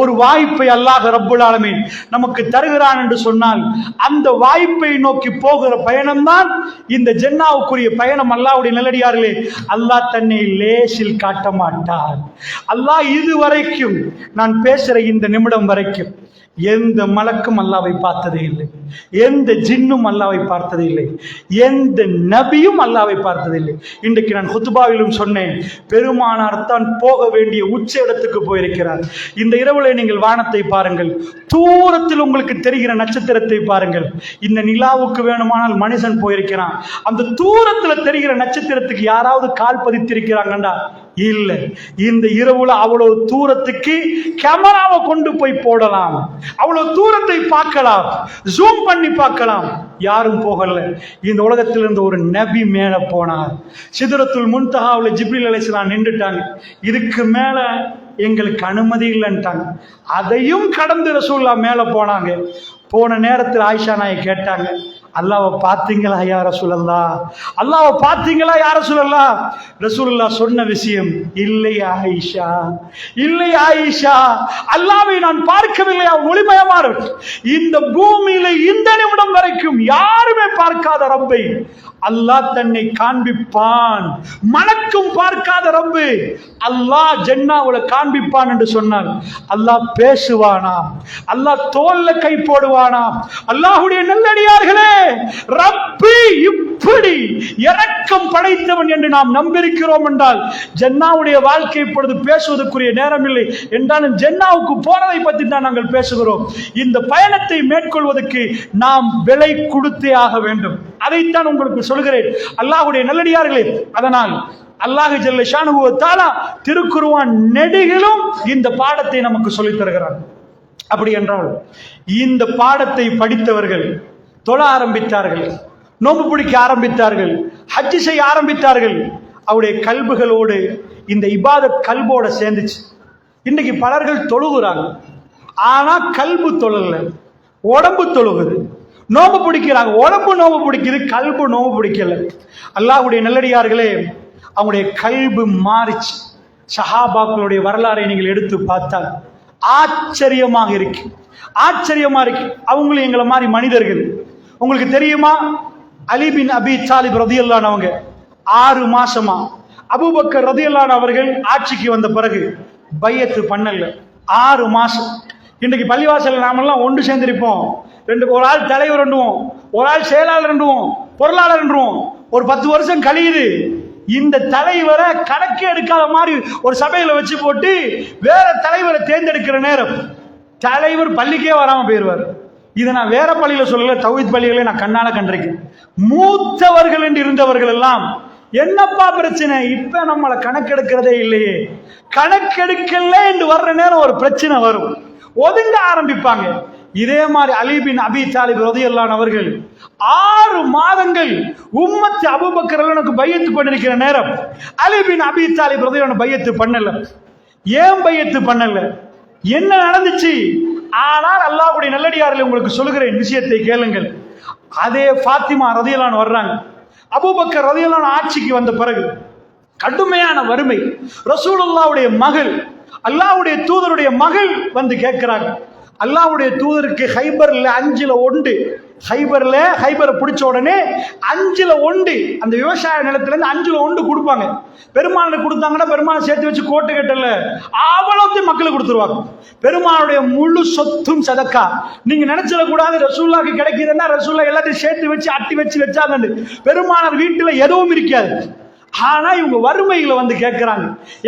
ஒரு வாய்ப்பை அல்லாஹ் ரப்புல் ஆலமீன் நமக்கு தருகிறான் என்று சொன்னால், அந்த வாய்ப்பை நோக்கி போகிற பயணம்தான் இந்த ஜன்னாவுக்குரிய பயணம். அல்லாஹ்வுடைய நல்லடியார்களே, அல்லாஹ் தன்னை லேசில் காட்ட மாட்டார். அல்லாஹ் இதுவரைக்கும் நான் பேசுற இந்த நிமிடம் வரைக்கும் எந்த மலக்கும் அல்லாவை பார்த்ததே இல்லை, எந்த ஜின்னும் அல்லாவை பார்த்ததே இல்லை, எந்த நபியும் அல்லாவை பார்த்ததே இல்லை. இன்றைக்கு நான் குத்துபாவிலும் சொன்னேன், பெருமானார் தான் போக வேண்டிய உச்ச இடத்துக்கு போயிருக்கிறார். இந்த இரவுல நீங்கள் வானத்தை பாருங்கள், தூரத்தில் உங்களுக்கு தெரிகிற நட்சத்திரத்தை பாருங்கள். இந்த நிலாவுக்கு வேணுமானால் மனுஷன் போயிருக்கிறான், அந்த தூரத்தில் தெரிகிற நட்சத்திரத்துக்கு யாராவது கால் பதித்திருக்கிறாங்கண்டா இல்லை. இந்த இரவுல அவ்வளவு தூரத்துக்கு கேமராவை கொண்டு போய் போடலாம், அவ்வளவு தூரத்தை பார்க்கலாம், ஜூம் பண்ணி பார்க்கலாம். யாரும் போகல. இந்த உலகத்திலிருந்து ஒரு நபி மேல போனார். சிதறத்துல் முன்தஹாவுல ஜிப்ரீல் அலைஹிஸ்ஸலாம் நின்றுட்டாங்க. இதுக்கு மேல எங்களுக்கு அனுமதி இல்லைன்ட்டாங்க. அதையும் கடந்து ரசூலுல்லாஹ் மேல போனாங்க. போன நேரத்தில் ஆயிஷா நாயை கேட்டாங்க, அல்லாஹ்வை பார்த்தீங்களா யா ரசூலல்லாஹ்? அல்லாஹ்வை பார்த்தீங்களா யா ரசூலல்லாஹ்? ரசூலுல்லாஹ் சொன்ன விஷயம், இல்லை ஆயிஷா, இல்லை ஆயிஷா, அல்லாஹ்வை நான் பார்க்கவில்லை. ஒளிமயமான இந்த பூமியில இந்த நிமிடம் வரைக்கும் யாருமே பார்க்காத ரப்பை அல்லாஹ் தன்னை காண்பிப்பான். மலக்கும் பார்க்காத ரப்பு அல்லாஹ் ஜன்னாவுல காண்பிப்பான் என்று சொன்னார். அல்லாஹ் பேசுவானா? அல்லாஹ் தோல்ல கை போடுவானா? அல்லாஹ்வுடைய நல்லடியார்களே, ரப்பி இப்படி இரக்கம் படைத்தவன் என்று நாம் நம்பியிருக்கிறோம் என்றால், ஜன்னாவுடைய வாழ்க்கை இப்பொழுது பேசுவதற்குரிய நேரம் இல்லை என்றாலும் ஜன்னாவுக்கு போறதை பற்றி தான் நாங்கள் பேசுகிறோம். இந்த பயணத்தை மேற்கொள்வதற்கு நாம் விலை கொடுத்தே ஆக வேண்டும். அதைத்தான் உங்களுக்கு சொல்கிறேன் அல்லாஹ்வுடைய நல்லடியார்களே. அதனால் அல்லாஹ் ஜல்ல ஷானுஹு வ தஆலா திருக்குர்ஆன் நெடுகிலும் இந்த பாடத்தை நமக்கு சொல்லித் தருகிறார். அப்படி என்றால் இந்த பாடத்தை படித்தவர்கள் தொழ ஆரம்பித்தார்கள், நோன்பு பிடிக்க ஆரம்பித்தார்கள், ஹஜ் செய்ய ஆரம்பித்தார்கள். அவருடைய கல்புகளோடு இந்த இபாதத் கல்போட சேர்ந்துச்சு. இன்னைக்கு பலர்கள் தொழுகிறாங்க, ஆனா கல்பு தொழல, உடம்பு தொழுகுது. நோம்பு பிடிக்கிறாங்க, உடம்பு நோம்பு பிடிக்குது, கல்பு நோம்பு பிடிக்கல. அல்லாஹ்வுடைய நல்லடியார்களே, அவங்களுடைய கல்பு மாறிச்சு. சஹாபாக்களுடைய வரலாறை நீங்கள் எடுத்து பார்த்தால் ஆச்சரியமாக இருக்கு, ஆச்சரியமா இருக்கு. அவங்களும் எங்களை மாதிரி மனிதர்கள். உங்களுக்கு தெரியுமா, அலி பின் அபி தாலிப் ரலியல்லாஹு அன்ஹு அவங்க 6 மாசமா அபூபக்கர் ரலியல்லாஹு அன்ஹு அவர்கள் ஆட்சிக்கு வந்த பிறகு பையத்து பண்ணல. 6 மாசம். இன்றைக்கு பள்ளிவாசல் நாமெல்லாம் ஒன்று சேர்ந்திருப்போம். ஒரு ஆள் தலைவர் என்றுவோம், ஒரு ஆள் செயலாளர் என்றுவோம், பொருளாளர் என்றுவோம். ஒரு 10 வருஷம் கழியுது, இந்த தலைவரை கணக்கே எடுக்காத மாதிரி ஒரு சபையில வச்சு போட்டு வேற தலைவரை தேர்ந்தெடுக்கிற நேரம் தலைவர் பள்ளிக்கே வராம போயிருவார். இதை நான் வேற பள்ளியில சொல்லல, தௌஹீத் பள்ளிகளே நான் கண்ணால கண்டிருக்கேன். மூத்தவர்கள் என்று இருந்தவர்கள் எல்லாம், என்னப்பா பிரச்சனை, இப்ப நம்மளை கணக்கெடுக்கிறதே இல்லையே, கணக்கெடுக்கல என்று வர்ற நேரம் ஒரு பிரச்சனை வரும், ஒதுங்க ஆரம்பிப்பாங்க. இதே மாதிரி அலி பின் அபி தாலிப் ரலியல்லாஹு அன்ஹு அவர்கள் 6 மாதங்கள் உம்மத் அபூபக்கர் ரலியல்லாஹு பையத்து பண்ணிருக்கிற நேரம் அலி பின் அபி தாலிப் ரலியல்லாஹு அன்ஹு பையத்து பண்ணல. ஏன் பையத்து பண்ணல? என்ன நடந்துச்சு? ஆனால் அல்லாஹ்வுடைய நல்லடியார்களே, உங்களுக்கு சொல்கிறேன் விஷயத்தை கேளுங்கள். அதே ஃபாத்திமா ரலியல்லாஹு அன்ஹா வர்றாங்க. அபூபக்கர் ரலியல்லாஹு அன்ஹு ஆட்சிக்கு வந்த பிறகு கடுமையான வறுமை. ரசூலுல்லாஹ்வுடைய மகள், அல்லாஹ்வுடைய தூதருடைய மகள் வந்து கேட்கிறாங்க. அல்லாஹ்வுடைய தூதருக்கு ஹைபர்ல 5ல் 1, ஹைபரை பிடிச்ச உடனே 5ல் 1 அந்த விவசாய நிலத்துல இருந்து 5ல் 1 கொடுப்பாங்க. பெருமாளுக்கு கொடுத்தாங்கன்னா பெருமாள் சேர்த்து வச்சு கோட்டை கட்டல, அவ்வளோத்தையும் மக்களுக்கு கொடுத்துருவாங்க. பெருமாளுடைய முழு சொத்தும் சதக்கா. நீங்க நினைச்சிடக்கூடாது ரசூலுல்லாஹ்க்கு கிடைக்குதுன்னா ரசூலுல்லாஹ் எல்லாத்தையும் சேர்த்து வச்சு அட்டி வச்சாங்க. பெருமானார் வீட்டுல எதுவும் இருக்காது. ஆனா இவங்க வறுமைகளை வந்து கேட்கிறாங்க,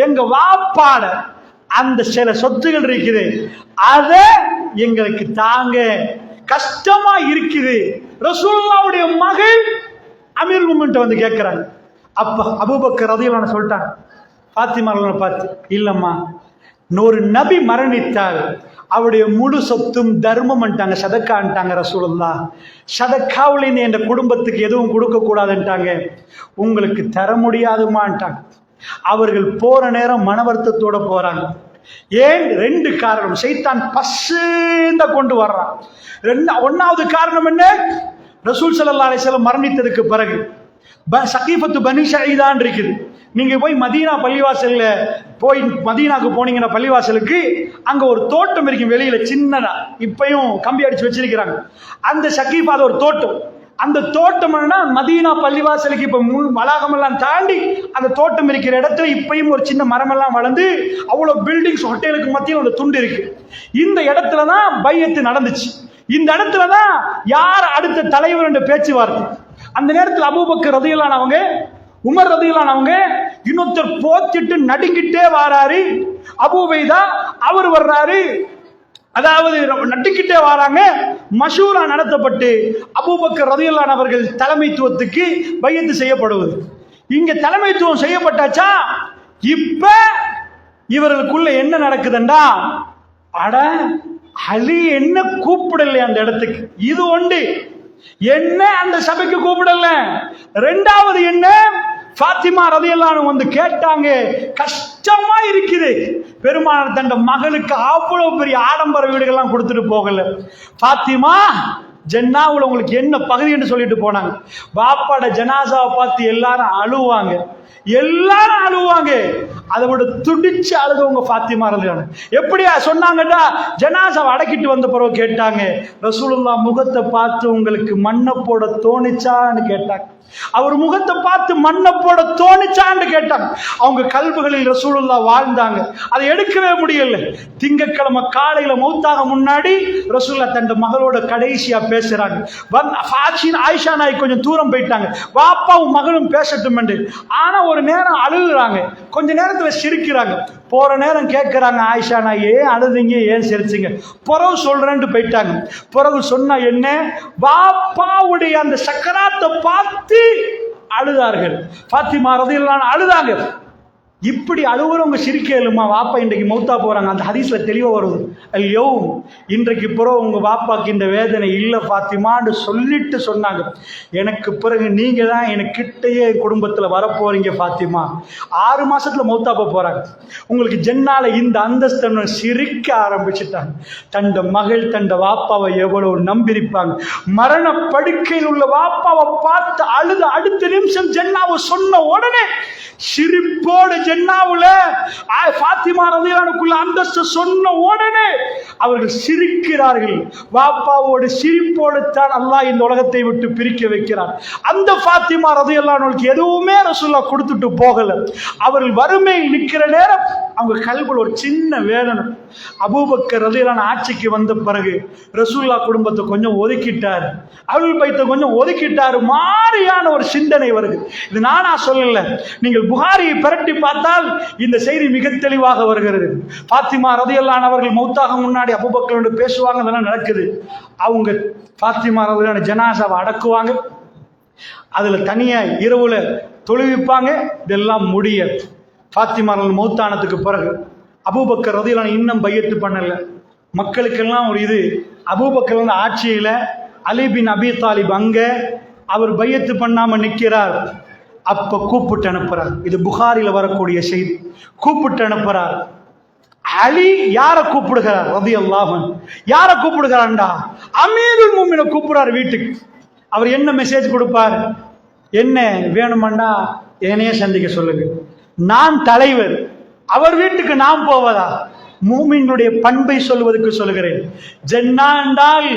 எங்க வாப்பாட அந்த சில சொத்துகள் இருக்குது, அத எங்களுக்கு தாங்க, கஷ்டமா இருக்குது. ரசூலுல்லாஹ்வுடைய மகள் அமீருல் முஃமினீன் வந்து கேட்கிறாங்க. அப்ப அபூபக்கர் ரலியல்லாஹு அன்ஹு சொல்லிட்டாங்க ஃபாத்திமா ரலியல்லாஹு பார்த்து, இல்லம்மா, ஒரு நபி மரணித்தால் அவருடைய முழு சொத்தும் தர்மம் பண்ணிட்டாங்க, சதக்கான்ட்டாங்க ரசூலுல்லாஹ். சதக்காவுல என்ற குடும்பத்துக்கு எதுவும் கொடுக்க கூடாதுன்ட்டாங்க, உங்களுக்கு தர முடியாதுமான்ட்டாங்க. அவர்கள் போற நேரம் மன வருத்தத்தோட போறாங்க. ஏன்? 2 காரணம். சைத்தான் பசுந்த கொண்டு வர்றான். 1வது காரணம் என்ன? ரசூல் ஸல்லல்லாஹு அலைஹி வஸல்லம் மரணித்ததுக்கு பிறகு சகீஃபத்து பனி ஸஈதான் இருக்குது. நீங்க போய் மதீனா பள்ளிவாசல்ல போய் மதீனாக்கு போனீங்கன்னா பள்ளிவாசலுக்கு அங்க ஒரு தோட்டம் இருக்கும் வெளியில சின்னதா, இப்பயும் கம்பி அடிச்சு வச்சிருக்கிறாங்க. அந்த சகீஃபா ஒரு தோட்டம். அந்த தோட்டம் மதீனா பள்ளிவாசலுக்கு இப்ப வளாகம் எல்லாம் தாண்டி அந்த தோட்டம் இருக்கிற இடத்துல இப்பயும் ஒரு சின்ன மரம் எல்லாம் வளர்ந்து அவ்வளவு பில்டிங்ஸ் ஹோட்டலுக்கு மத்தியில் அந்த துண்டு இருக்கு. இந்த இடத்துலதான் பையத்து நடந்துச்சு. இந்த இடத்துலதான் யார் அடுத்த தலைவர் என்ற பேச்சுவார்த்தை. அந்த நேரத்தில் அபூபக்கர் ரலியல்லாஹு, உமர் ரலியல்லாஹு, இன்னொருத்தர் போத்திட்டு நடுங்கிட்டே வாராரு. அபூ உபைதா அவர் வர்றாரு, அதாவது நட்டுக்கிட்டே வராங்க. மஷூரா நடத்தப்பட்டு அபூபக்கர் ரலியல்லாஹு அவர்கள் தலைமைத்துவத்துக்கு பையத்து செய்யப்படுவது. இங்க தலைமைத்துவம் செய்யப்பட்டாச்சா, இப்ப இவர்களுக்குள்ள என்ன நடக்குதுண்டா, அட அலி என்ன கூப்பிடல அந்த இடத்துக்கு, இது ஒன்று. என்ன அந்த சபைக்கு கூப்பிடல. ரெண்டாவது என்ன, ஃபாத்திமா ரலியல்லாஹு வந்து கேட்டாங்க, கஷ்டமா இருக்குது. பெருமானார் தன் மகளுக்கு அவ்வளவு பெரிய ஆடம்பர வீடுகள்லாம் கொடுத்துட்டு போகல. ஃபாத்திமா ஜன்னாவுல உங்களுக்கு என்ன பகுதி என்று சொல்லிட்டு போனாங்க. பாப்பாட ஜனாசாவை பார்த்து எல்லாரும் அழுவாங்க, எல்லாரும் அழுவாங்க. அதை விட துடிச்சு அழுதவங்க ஃபாத்திமா ரலியல்லாஹு. எப்படியா சொன்னாங்கடா, ஜனாசாவை அடக்கிட்டு வந்த பிறகு கேட்டாங்க, ரசூலுல்லாஹ் முகத்தை பார்த்து உங்களுக்கு மண்ணை போட தோணிச்சான்னு கேட்டாங்க. அவர் முகத்தை பார்த்து மண்ணை போட தோணிச்சான்னு கேட்டாங்க. அவங்க கல்புகளில் ரசூலுல்லாஹ் வாழ்ந்தாங்க, அதை எடுக்கவே முடியல. திங்கட்கிழமை காலையில மௌத்தாக முன்னாடி ரசூலுல்லாஹ் தன் மகளோட கடைசியா பேசுறாங்க. ஆயிஷா நாய் கொஞ்சம் தூரம் போயிட்டாங்க, பாப்பாவும் மகளும் பேசட்டும் என்று. ஆனா ஒரு நேரம் அழுகுறாங்க, கொஞ்ச நேரத்துல சிரிக்கிறாங்க. போற நேரம் கேட்கிறாங்க, ஆயிஷா நாய் ஏன் அழுதுங்க, ஏன் சிரிச்சிங்க? பிறகு சொல்றேன்ட்டு போயிட்டாங்க. பிறகு சொன்ன என்ன, பாப்பாவுடைய அந்த சக்கராத்தை பார்த்து அழுதார்கள். ஃபாத்திமா ரலியல்லாஹு அழுதாங்க. இப்படி அழுவுறவங்க சிரிக்க இயலுமா? வாப்பா இன்றைக்கு மௌத்தா போறாங்க, அந்த ஹதீஸ்ல தெளிவா வருது. ஐயோ இன்றைக்கு பிறகு உங்க வாப்பாக்கு இந்த வேதனை இல்லை ஃபாத்திமான்னு சொல்லிட்டு சொன்னாங்க, எனக்கு பிறகு நீங்க தான் எனக்கு கிட்டையே குடும்பத்துல வரப்போறீங்க ஃபாத்திமா. 6 மாசத்துல மௌத்தா போறாங்க. உங்களுக்கு ஜன்னால இந்த அந்தஸ்து சிரிக்க ஆரம்பிச்சுட்டாங்க. தண்ட மகள் தண்ட வாப்பாவை எவ்வளவு நம்பியிருப்பாங்க. மரண படுக்கையில் உள்ள வாப்பாவை பார்த்து அழுது அடுத்த நிமிஷம் ஜன்னாவை சொன்ன உடனே சிரிப்போடு ஜன்னாவுல ஃபாத்திமா ரலியல்லாஹுக்குள்ள அந்தஸ்து சொன்ன உடனே அவர்கள் சிரிக்கிறார்கள். வாப்பாவோடு சிரிப்போடு தான் அல்லாஹ் இந்த உலகத்தை விட்டு பிரிக்க வைக்கிறார். அந்த ஃபாத்திமா ரலியல்லாஹுக்கு எதுவுமே ரசூலுல்லாஹ் கொடுத்துட்டு போகல. அவர்கள் வறுமையில் நிற்கிற நேரம் அவங்க கல்வியில் ஒரு சின்ன வேதனை. அபூபக்கர் ரலியல்லாஹு ஆட்சிக்கு வந்த பிறகு ரசூலுல்லாஹ் குடும்பத்தை கொஞ்சம் ஒதுக்கிட்டார், அஹ்லுல் பைத்தை கொஞ்சம் ஒதுக்கிட்டார். மாறியான ஒரு சிந்தனை வருது. இது நானா சொல்லல, நீங்கள் புகாரியை பிரட்டி பார்த்தால் இந்த செய்தி மிக தெளிவாக வருகிறது. ஃபாத்திமா ரலியல்லாஹு அவர்கள் மௌத்தாக முன்னாடி அபூபக்கரோடு பேசுவாங்க, அதெல்லாம் நடக்குது. அவங்க ஃபாத்திமா ரலியல்லாஹு ஜனாசாவை அடக்குவாங்க, அதுல தனியா இரவுல தொழுவிப்பாங்க. இதெல்லாம் முடிய ஃபாத்திமா ரலியல்லாஹு மௌத்தானதுக்கு பிறகு அபூபக்கர் ரலியல்லாஹு இன்னும் பையத்து பண்ணல. மக்களுக்கெல்லாம் ஒரு இது, அபூபக்கர் ஆட்சியில அலி பின் அபி தாலிப் அங்க அவர் பையத்து பண்ணாம நிற்கிறார். அப்ப கூப்பிட்டு அனுப்புறார். இது புகாரில வரக்கூடிய செய்தி. கூப்பிட்டு அனுப்புறார். அலி யார கூப்பிடுகிறார் ரலியல்லாஹு அன்ஹு, யார கூப்பிடுகிறான்டா, அமீருல் முஃமினீனை கூப்பிடுறார் வீட்டுக்கு. அவர் என்ன மெசேஜ் கொடுப்பார், என்ன வேணுமாண்டா என்னைய சந்திக்க சொல்லுங்க, நான் தலைவர், அவர் வீட்டுக்கு நாம் போவதா? மூமின்களுடைய பண்பை சொல்வதற்கு சொல்கிறேன். ஜன்னா என்றால்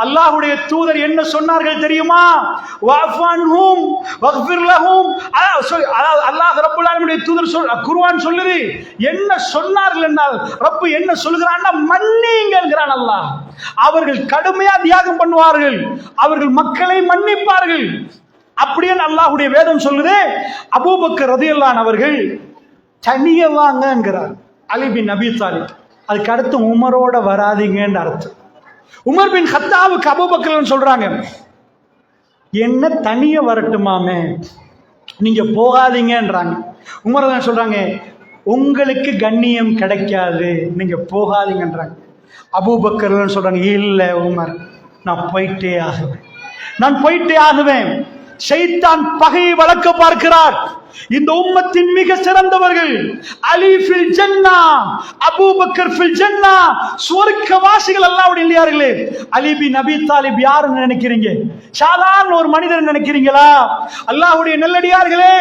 அல்லாஹ்வுடைய தூதர் என்ன சொன்னார்கள் தெரியுமா? வஃபன்ஹும் வக்ஃபிர் லஹும். அல்லாஹ் ரப்பல் ஆலமீனுடைய தூதர் குர்ஆன் சொல்லுது. என்ன சொன்னார்கள் என்றால் ரப்பு என்ன சொல்கிறான்னா, மன்னிங்கள்ங்கறான் அல்லாஹ். அவர்கள் கடுமையா தியாகம் பண்ணுவார்கள், அவர்கள் மக்களை மன்னிப்பார்கள். அப்படியே அல்லாஹ்வுடைய வேதம் சொல்லுது. அபூபக்கர் ரலியல்லாஹு அவர்கள் தனியே வாங்க என்கிறார் அலி பின் அபி தாலிப். அதுக்கு அடுத்து உமரோட வராதிங்கன்னு அர்த்தம். உமர் பின் கத்தாவுக்கு அபூபக்கர் சொல்றாங்க, என்ன தனிய வரட்டுமாமே, நீங்க போகாதீங்கன்றாங்க. உமர் தான் சொல்றாங்க, உங்களுக்கு கண்ணியம் கிடைக்காது, நீங்க போகாதீங்கன்றாங்க. அபூபக்கர் சொல்றாங்க, இல்ல உமர், நான் போயிட்டே ஆகுவேன், நான் போயிட்டே ஆகுவேன். ஷைத்தான் பகையை வளர்க்க பார்க்கிறார். இந்த உம்மத்தின் மிக சிறந்தவர்கள். அலி ஃபில் ஜன்னா, அபூபக்கர் ஃபில் ஜன்னா, சுவர்க்கவாசிகள் அல்லாஹ்வுடைய இல்லையார்களே. அலி பின் அபி தாலிப் யாருன்னு நினைக்கிறீங்க? சாதாரண ஒரு மனிதன் நினைக்கிறீங்களா? அல்லாஹ்வுடைய நல்லடியார்களே,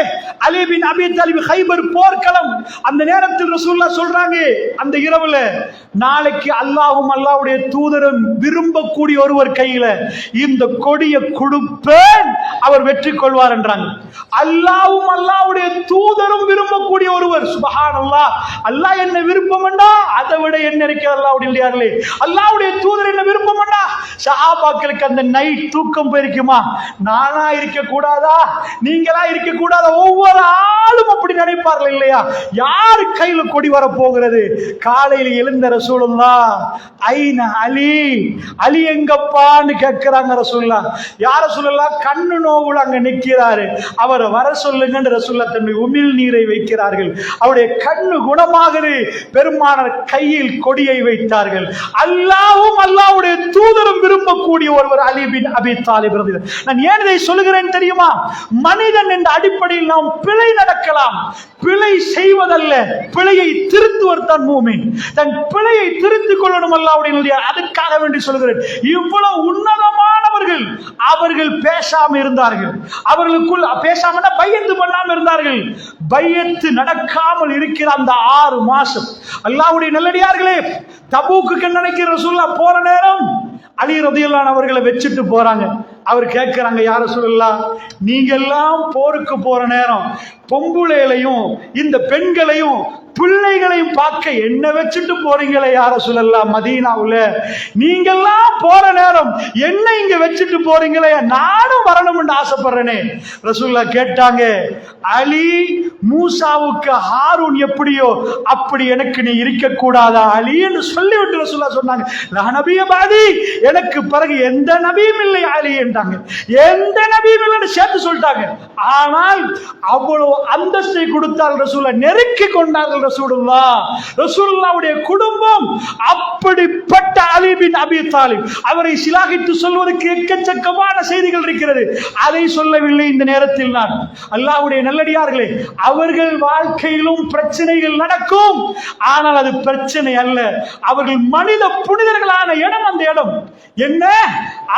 அலி பின் அபி தாலிப் கைபர் போர்க்களம். அந்த நேரத்தில் ரசூலுல்லாஹ் சொல்றாங்க, அந்த இரவுல நாளைக்கு அல்லாஹ்வும் அல்லாஹ்வுடைய தூதரும் விரும்பக்கூடிய ஒருவர் கையில இந்த கொடியை கொடுப்பேன், அவர் வெற்றி கொள்வார் என்றாங்க. அல்லாஹ்வும் அல்லாஹ்வுடைய தூதரும் விரும்பக்கூடிய ஒருவர். சுப்ஹானல்லாஹ். அல்லாஹ் என்ன விருப்பம்டா, அதை விட என்ன இருக்கிறது அல்லாஹ்வுடைய இல்லையார்களே. அல்லாஹ்வுடைய தூதர் என்ன விருப்பம்டா. சஹாபாக்களுக்கு அந்த நைட் தூக்கம் போயிருக்குமா? நானா இருக்க கூடாதா, நீங்களா இருக்க கூடாதா? ஒவ்வொரு ஆளும் அப்படி நினைப்பார்கள் இல்லையா? யாரு கையில கொடி வர போகிறது? காலையில் எழுந்த ரசூலுல்லாஹ், ஐன அலி, அலி எங்கப்பான்னு கேட்கிறாங்க ரசூலுல்லாஹ். யார் ரசூலுல்லாஹ்? கண்ணு நோவுல அங்க நிற்கிறாரு, அவரை வர சொல்லுங்க ரசூலுல்லாஹ் தன்னுடைய உமிழ் நீரை வைக்கிறார்கள். அவருடைய கண்ணு குணமாகுது. பெருமானார் கையில் கொடியை வைத்தார்கள். அல்லாஹ்வும் அல்லாஹ்வுடைய தூதரும் விரும்பக்கூடிய ஒருவர் அலி பின் அபி தாலிப். நான் ஏன் இதை சொல்லுகிறேன் தெரியுமா? மனிதன் என்ற அடிப்படையில் நாம் பிழை நடக்கலாம், பிழை செய்வதல்ல, பிழையை திருத்துவர் தான் மூமின். தன் பிழையை திருத்திக் கொள்ளணும் அல்லாஹ்வுடைய. அதுக்காக வேண்டி சொல்கிறேன். இவ்வளவு உன்னதமானவர்கள் அவர்கள் பேசாம இருந்தார்கள். அவர்களுக்குள் பேசாம பையத்து பண்ணாம இருந்தார்கள். பையத்து நடக்காமல் இருக்கிற அந்த 6 மாசம் அல்லாஹ்வுடைய நல்லடியார்களே, தபூக்கு நினைக்கிற ரசூலுல்லாஹ் போற நேரம் அலி ரலியல்லாஹு அன்ஹு அவர்களை வச்சுட்டு போறாங்க. அவர் கேட்கிறாங்க, யார சொல்லலாம், நீங்க எல்லாம் போருக்கு போற நேரம் பொம்புளைகளையும் இந்த பெண்களையும் பிள்ளைகளையும் பார்க்க என்ன வச்சுட்டு போறீங்களே யார சொல்லலாம்? மதீனாவுல நீங்கெல்லாம் போற நேரம் என்ன இங்க வச்சுட்டு போறீங்களே, நானும் வரணும்னு ஆசைப்படுறேனே. ரசூலுல்லாஹ் கேட்டாங்க, அலி மூசாவுக்கு ஹாரூன் எப்படியோ அப்படி எனக்கு நீ இருக்க கூடாதா அலி என்று சொல்லிவிட்டு ரசூலுல்லாஹ் சொன்னாங்க, லா நபிய பாதி, எனக்கு பிறகு எந்த நபியும் இல்லை அலி என்றாங்க. எந்த நபியும் இல்லைன்னு சேர்த்து சொல்லிட்டாங்க. ஆனால் அவ்வளவு அந்தஸ்தை கொடுத்தால் ரசூலுல்லாஹ் நெருக்கி கொண்டார்கள். ரசூலுல்லாஹ்வுடைய குடும்பம் அப்படிப்பட்ட அலி பின் அபி தாலிப். அவரை சிலாகித்து சொல்வதற்கு எக்கச்சக்கமான செய்திகள் இருக்கிறது. அதை சொல்லவில்லை இந்த நேரத்தில் நான். அல்லாஹ்வுடைய நல்லடியார்களே, அவர்கள் வாழ்க்கையிலும் பிரச்சனைகள் நடக்கும். ஆனால் அது பிரச்சனை அல்ல. அவர்கள் மனித புனிதர்களான இடம். அந்த இடம் என்ன?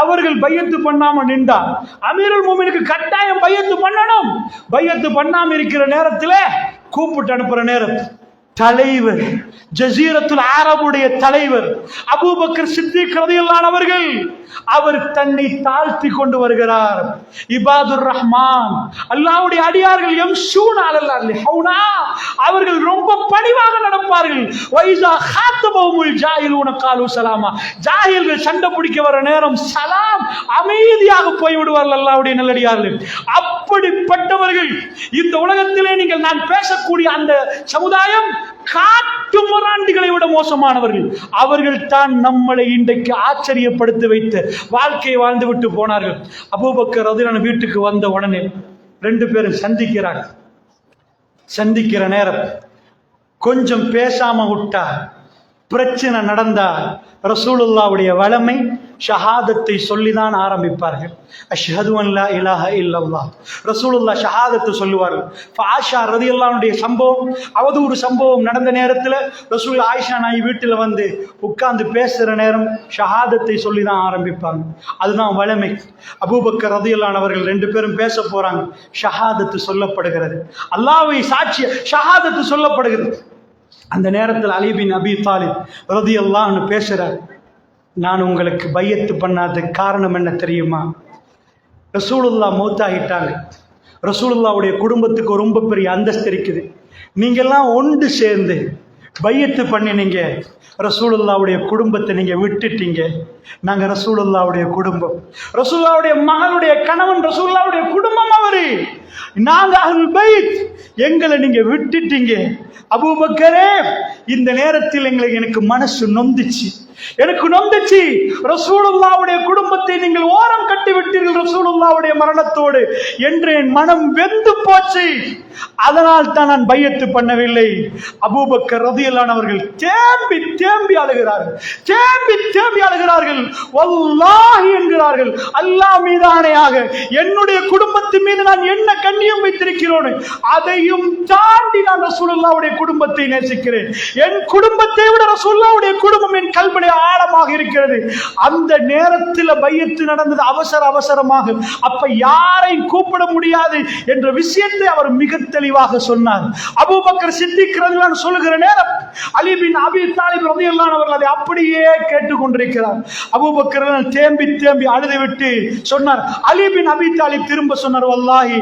அவர்கள் பையத்து பண்ணாம நின்றா அமீருல் மூமினுக்கு கட்டாயம் பையத்து பண்ணணும். பையத்து பண்ணாம இருக்கிற நேரத்தில் கூப்பிட்டு அனுப்புற நேரம் தலைவர், ஜஸீரத்துல் அரபுடைய தலைவர் அபூபக்கர் சித்திக் ரலியல்லாஹு அன்ஹு அவர்கள், அவர் தன்னை தாழ்த்தி கொண்டு வருகிறார். இபாதுர் ரஹ்மான், அல்லாஹ்வுடைய அடியார்கள், யம்ஷூன அலல் அர்லி ஹௌனா, அவர்கள் ரொம்ப பணிவாக நடப்பார்கள். வைஸா ஹாத்தபஹுல் ஜாஹிலூன காலு சலாமா, ஜாஹில்கள் சண்டை பிடிக்க வர நேரம் சலாம், அமைதியாக போய் விடுவார்கள் அல்லாஹ்வுடைய நல்லடியார்கள். அப்படிப்பட்டவர்கள் இந்த உலகத்திலே நீங்கள் நான் பேசக்கூடிய அந்த சமுதாயம் காட்டு முராண்டிகளை விட மோசமானவர்கள். அவர்கள் தான் நம்மளை இன்றைக்கு ஆச்சரியப்படுத்தி வைத்த வாழ்க்கையை வாழ்ந்து விட்டு போனார்கள். அபூபக்கர் ரலியல்லாஹு அன்ஹு வீட்டுக்கு வந்த உடனே 2 பேரும் சந்திக்கிறாங்க. சந்திக்கிற நேரம் கொஞ்சம் பேசாம விட்டா, பிரச்சனை நடந்தா ரசூலுல்லாஹ்வுடைய வளமை ஷஹாதத்தை சொல்லிதான் ஆரம்பிப்பார்கள். அஷ்ஹது அன் லா இலாஹ இல்லல்லாஹ். ரசூலுல்லாஹ் ஷஹாதத்தை சொல்லுவார்கள். ஆயிஷா ரலியல்லாஹு அன்ஹுடைய சம்பவம், அவதூறு சம்பவம் நடந்த நேரத்தில் ரசூல் ஆயிஷா நாய் வீட்டில் வந்து உட்கார்ந்து பேசுகிற நேரம் ஷஹாதத்தை சொல்லி தான் ஆரம்பிப்பாங்க. அதுதான் வளமை. அபூபக்கர் ரலியல்லாஹு அன்ஹு அவர்கள் 2 பேரும் பேச போறாங்க. ஷஹாதத்து சொல்லப்படுகிறது. அல்லாஹ்வை சாட்சி ஷஹாதத்து சொல்லப்படுகிறது. அந்த நேரத்தில் அலி பின் அபி தாலிப் ரலியல்லாஹு அன்ஹு பேசுறார். நான் உங்களுக்கு பையத்து பண்ணாததுக்கு காரணம் என்ன தெரியுமா? ரசூலுல்லாஹ் மௌத்தாகிட்டாங்க. ரசூலுல்லாஹ்வுடைய குடும்பத்துக்கு ரொம்ப பெரிய அந்தஸ்து இருக்குது. நீங்கெல்லாம் ஒன்று சேர்ந்து பையத்து பண்ணினீங்க, ரசூலுல்லாஹ்வுடைய குடும்பத்தை நீங்க விட்டுட்டீங்க. நாங்க ரசூலுல்லாஹ்வுடைய குடும்பம், ரசூலுல்லாஹ்வுடைய மகளுடைய கணவன், ரசூலுல்லாஹ்வுடைய குடும்பம் அவரு. நாங்க அஹ்லுல் பைத், எங்களை நீங்க விட்டுட்டீங்க. அபூபக்கரே, இந்த நேரத்தில் எனக்கு மனசு நொந்துச்சு. எனக்கு நொந்துச்சு. ரசூலுல்லாஹ்வுடைய குடும்பத்தை நீங்கள் ஓரம் கட்டி விட்டீர்கள் ரசூலுல்லாஹ்வுடைய மரணத்தோடு என்று என் மனம் வெந்து போச்சு. அதனால் தான் நான் பையத்து பண்ணவில்லை. அபூபக்கர் ரலியல்லாஹு அன்ஹு அவர்கள் தேம்பி தேம்பி அழுகிறார்கள், தேம்பி தேம்பி அழுகிறார்கள். வல்லாஹி என்கிறார்கள், அல்லாஹ் மீது ஆணையாக என்னுடைய குடும்பத்தின் மீது நான் என்ன கண்ணியம் வைத்திருக்கிறோம், அதையும் தாண்டி நான் ரசூலுல்லாஹ்வுடைய குடும்பத்தை நேசிக்கிறேன். என் குடும்பத்தை விட ரசூலுல்லாஹ்வுடைய குடும்பம் என் கல்விலே ஆழமாக இருக்கிறது. அந்த நேரத்தில் பையத்து நடந்தது அவசர அவசரமாக. அப்ப யாரை கூப்பிட முடியாது என்ற விஷயத்தை அவர் மிக தெளிவாக சொன்னார். அபூபக்கர் சித்திக் ரலியல்லாஹு அன்ஹு சொல்லுகிற நேரம் அலி பின் அபி தாலிப் ரலியல்லாஹு அன்ஹு அவர்கள் அதை அப்படியே கேட்டுக்கொண்டிருக்கிறார். அபூபக்கர் தேம்பி தேம்பி அழுதுவிட்டு சொன்னார். அலி பின் அபி தாலிப் திரும்ப சொன்னார், வல்லாஹி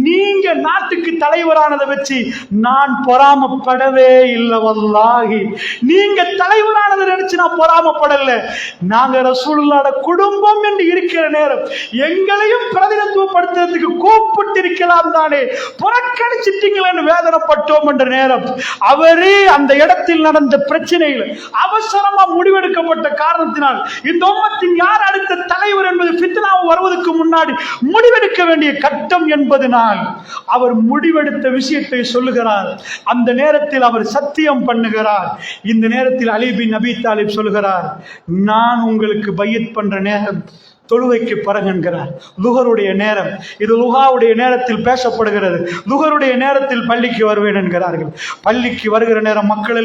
நீங்க நாட்டுக்கு தலைவரானதை வச்சு நான் பொறாமப்படவே இல்லை. வல்லாஹி நீங்க தலைவரானதை நினைச்சு நான் பொறாமப்படல. நாங்க ரசூலுல்லாஹ்வுடைய குடும்பம் என்று இருக்கிற நேரம் எங்களையும் பிரதிநிதித்துவப்படுத்துறதுக்கு கூப்பிட்டு இருக்கலாம் தானே, புறக்கணிச்சிட்டீங்களேன்னு வேதனைப்பட்டோம் என்ற நேரம் அவரே அந்த இடத்தில் நடந்த பிரச்சனையில் அவசரமா முடிவெடுக்கப்பட்ட காரணத்தினால் இந்த உம்மத்தின் யார் அடுத்த தலைவர் என்பது ஃபித்னாவு வருவதற்கு முன்னாடி முடிவெடுக்க வேண்டிய கட்டம் என்பதனால் அவர் முடிவெடுத்த விஷயத்தை சொல்லுகிறார். அந்த நேரத்தில் அவர் சத்தியம் பண்ணுகிறார். இந்த நேரத்தில் அலி பின் அபி தாலிப் சொல்லுகிறார், நான் உங்களுக்கு பையத் பண்ற நேரம் தொழுகைக்கு பிறகு என்கிறார். லுஹருடைய நேரம் இது, லுஹாவுடைய நேரத்தில் பேசப்படுகிறது. லுஹருடைய நேரத்தில் பள்ளிக்கு வருவேன் என்கிறார்கள். பள்ளிக்கு வருகிற நேரம் மக்கள்